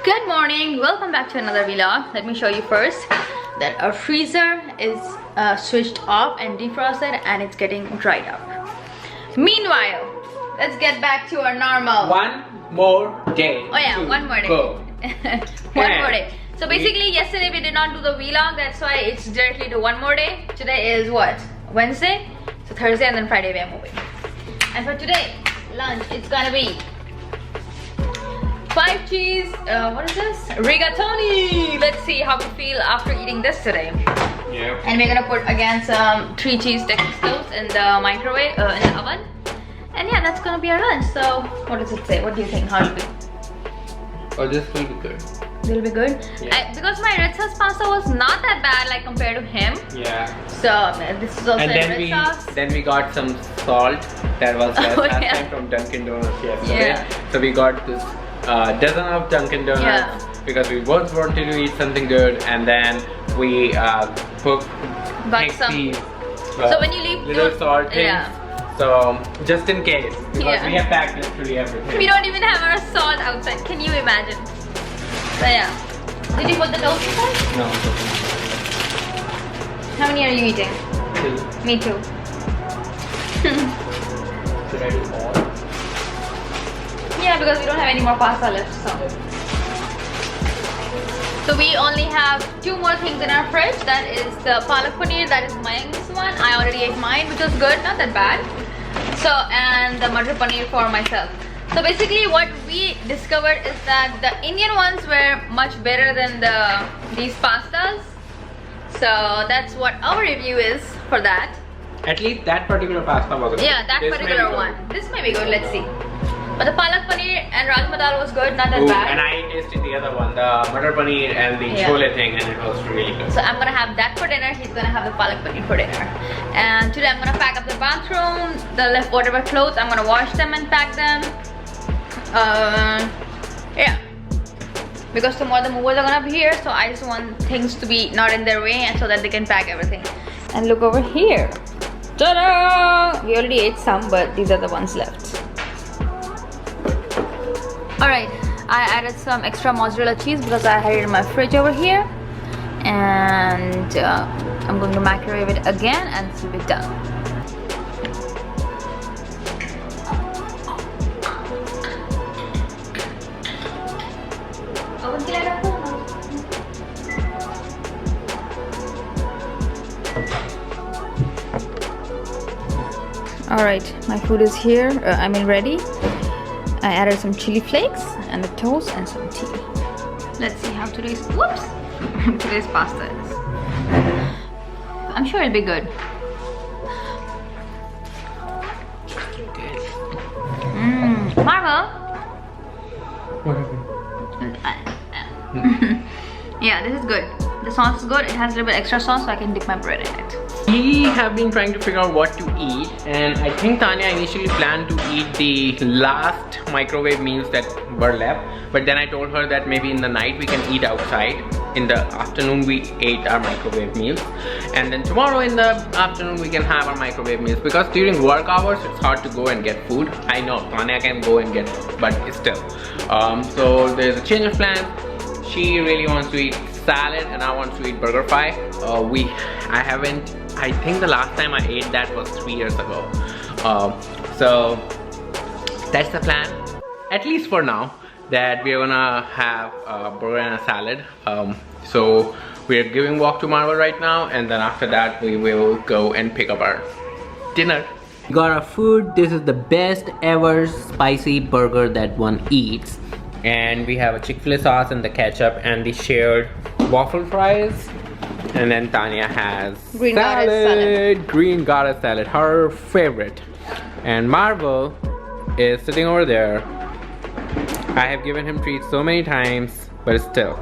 Good morning, welcome back to another vlog. Let me show you first that our freezer is switched off and defrosted and it's getting dried up. Meanwhile, let's get back to our normal. One more day. Oh yeah, one more day. Go. One more day. So basically yesterday we did not do the vlog, that's why it's directly to one more day. Today is what? Wednesday? So Thursday and then Friday we are moving. And for today, lunch, it's gonna be 5 cheese, what is this? Rigatoni! Let's see how we feel after eating this today. Yeah. And we're gonna put again some 3 cheese Texas toast in the microwave, in the oven. And yeah, that's gonna be our lunch. So, what does it say? What do you think? How will it be? Oh, this will be good. It'll be good? Yeah. Because my red sauce pasta was not that bad like compared to him. Yeah. So, this is also and red sauce. then we got some salt that was last yeah. time from Dunkin Donut yesterday. Yeah. So we got this dozen of Dunkin Donuts because we both wanted to eat something good, and then we got some. these So when you leave little salt things. So just in case, because we have packed literally everything. We don't even have our salt outside. Can you imagine? So yeah. Did you put the toast inside? No. How many are you eating? 2. Me too. Should I do more? Yeah, because we don't have any more pasta left. So we only have 2 more things in our fridge. That is the palak paneer. That is my one. I already ate mine, which was good, not that bad. So, and the matar paneer for myself. So basically what we discovered is that the Indian ones were much better than these pastas. So that's what our review is for that. At least that particular pasta was good. Yeah, that particular one. This may be good, let's see. But the palak paneer and rajma dal was good, not that bad. And I tasted the other one, the matar paneer and the chole thing, and it was really good. So I'm gonna have that for dinner. He's gonna have the palak paneer for dinner. And today I'm gonna pack up the bathroom, the left whatever clothes. I'm gonna wash them and pack them. Yeah. Because tomorrow the movers are gonna be here, so I just want things to be not in their way, and so that they can pack everything. And look over here. Ta-da! We already ate some, but these are the ones left. Alright, I added some extra mozzarella cheese because I had it in my fridge over here. And I'm going to microwave it again and keep it done. Alright, my food is here, ready. I added some chili flakes and the toast and some tea. Let's see how today's pasta is. I'm sure it'll be good. Marvel. What happened? Yeah, this is good. The sauce is good. It has a little bit extra sauce, so I can dip my bread in it. We have been trying to figure out what to eat, and I think Tanya initially planned to eat the last microwave meals that were left, but then I told her that maybe in the night we can eat outside. In the afternoon we ate our microwave meals, and then tomorrow in the afternoon we can have our microwave meals, because during work hours it's hard to go and get food. I know Tanya can go and get food, but still. So there's a change of plan. She really wants to eat salad and I want to eat burger fry. I think the last time I ate that was 3 years ago. So that's the plan, at least for now, that we're gonna have a burger and a salad. So we're giving walk to Marvel right now, and then after that we will go and pick up our dinner. We got our food. This is the best ever spicy burger that one eats. And we have a Chick-fil-A sauce and the ketchup and the shared waffle fries. And then Tanya has green goddess salad, her favorite. And Marvel is sitting over there. I have given him treats so many times, but still.